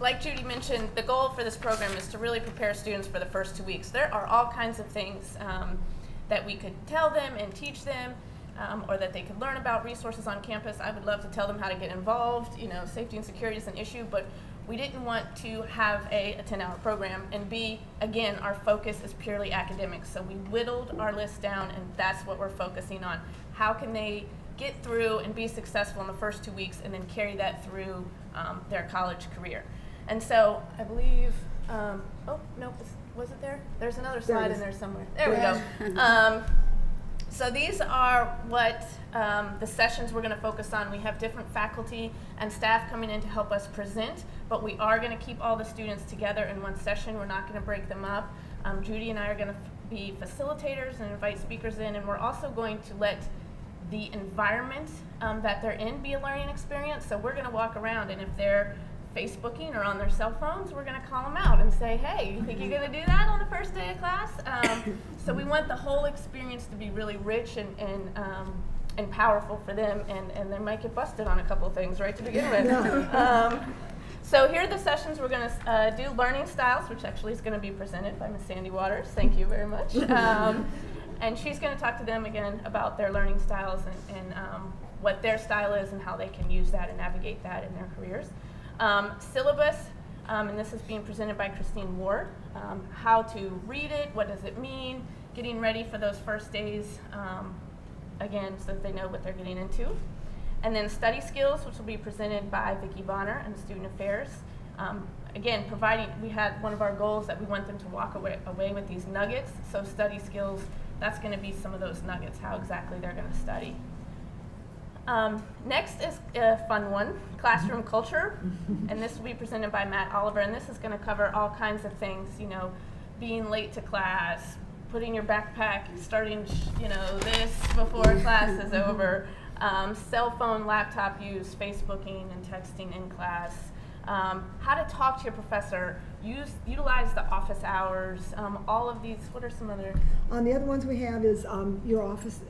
like Judy mentioned, the goal for this program is to really prepare students for the first 2 weeks. There are all kinds of things that we could tell them and teach them, or that they could learn about resources on campus. I would love to tell them how to get involved. Safety and security is an issue, but we didn't want to have a 10-hour program, and B, again, our focus is purely academics. So we whittled our list down, and that's what we're focusing on. How can they get through and be successful in the first 2 weeks and then carry that through their college career? And so I believe, oh, no, was it there? There's another slide in there somewhere. There we go. So these are what the sessions we're going to focus on. We have different faculty and staff coming in to help us present, but we are going to keep all the students together in one session. We're not going to break them up. Judy and I are going to be facilitators and invite speakers in, and we're also going to let the environment that they're in be a learning experience. So we're going to walk around, and if they're Facebooking or on their cell phones, we're going to call them out and say, hey, you think you're going to do that on the first day of class? So we want the whole experience to be really rich and powerful for them, and they might get busted on a couple of things right to begin with. So here are the sessions we're going to do. Learning styles, which actually is going to be presented by Ms. Sandy Waters. Thank you very much. And she's going to talk to them again about their learning styles and what their style is and how they can use that and navigate that in their careers. Syllabus, and this is being presented by Christine Ward. How to read it, what does it mean, getting ready for those first days, again, so that they know what they're getting into. And then study skills, which will be presented by Vicki Bonner and Student Affairs. Again, we had one of our goals that we want them to walk away with these nuggets. So study skills, that's going to be some of those nuggets, how exactly they're going to study. Next is a fun one, classroom culture, and this will be presented by Matt Oliver, and this is going to cover all kinds of things, being late to class, putting your backpack, starting, this before class is over, cell phone, laptop use, Facebooking and texting in class, how to talk to your professor, utilize the office hours, all of these. What are some other? The other ones we have is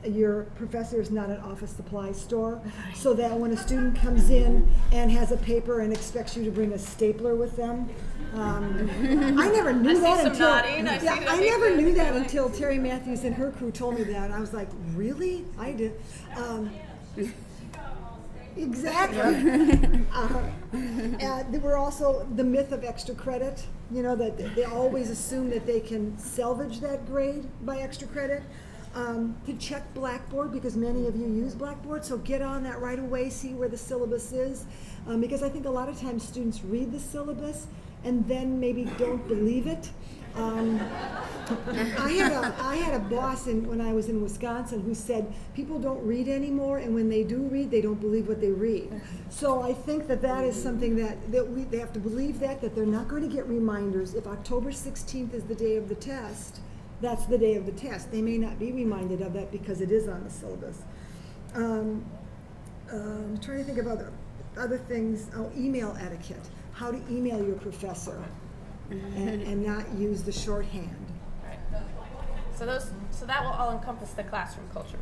your professor is not an office supply store, so that when a student comes in and has a paper and expects you to bring a stapler with them, I never knew that until I never knew that until Terry Matthews and her crew told me that. And I was like, really? I did. Exactly. There were also the myth of extra credit, that they always assume that they can salvage that grade by extra credit. To check Blackboard, because many of you use Blackboard, so get on that right away, see where the syllabus is, because I think a lot of times students read the syllabus and then maybe don't believe it. I had a boss when I was in Wisconsin who said people don't read anymore, and when they do read, they don't believe what they read. So I think that is something that they have to believe that they're not going to get reminders. If October 16th is the day of the test, that's the day of the test. They may not be reminded of that because it is on the syllabus. I'm trying to think of other things. Email etiquette. How to email your professor. And not use the shorthand. Right. So that will all encompass the classroom culture.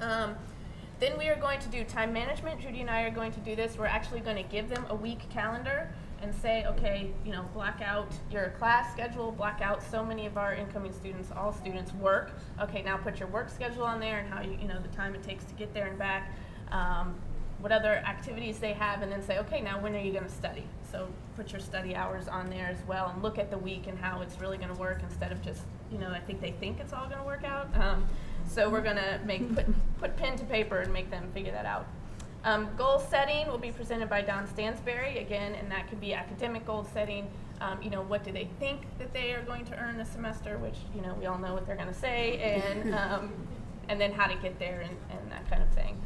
Then we are going to do time management. Judy and I are going to do this. We're actually going to give them a week calendar and say, okay, block out your class schedule, block out so many of our incoming students, all students work. Okay, now put your work schedule on there and how the time it takes to get there and back. What other activities they have, and then say, okay, now when are you going to study? So put your study hours on there as well, and look at the week and how it's really going to work instead of just, I think they think it's all going to work out. So we're going to put pen to paper and make them figure that out. Goal setting will be presented by Don Stansberry again, and that could be academic goal setting. What do they think that they are going to earn this semester, which we all know what they're going to say, and then how to get there and that kind of thing.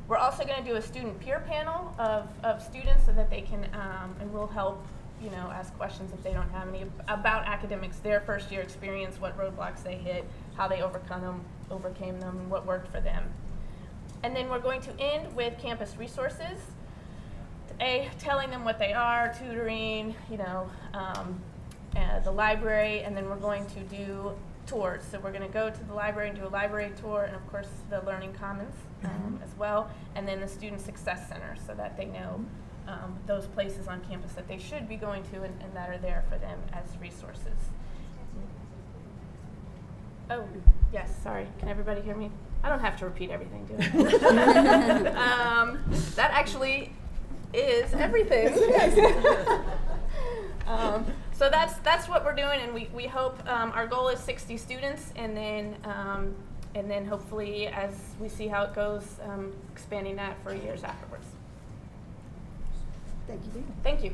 We're also going to do a student peer panel of students so that they can, and we'll help, ask questions if they don't have any about academics, their first year experience, what roadblocks they hit, how they overcame them, and what worked for them. And then we're going to end with campus resources, telling them what they are, tutoring, the library, and then we're going to do tours. So we're going to go to the library and do a library tour, and of course the Learning Commons as well, and then the Student Success Center so that they know those places on campus that they should be going to and that are there for them as resources. Oh, yes, sorry. Can everybody hear me? I don't have to repeat everything, do I? That actually is everything. So that's what we're doing, and we hope our goal is 60 students, and then hopefully, as we see how it goes, expanding that for years afterwards. Thank you, Dana. Thank you.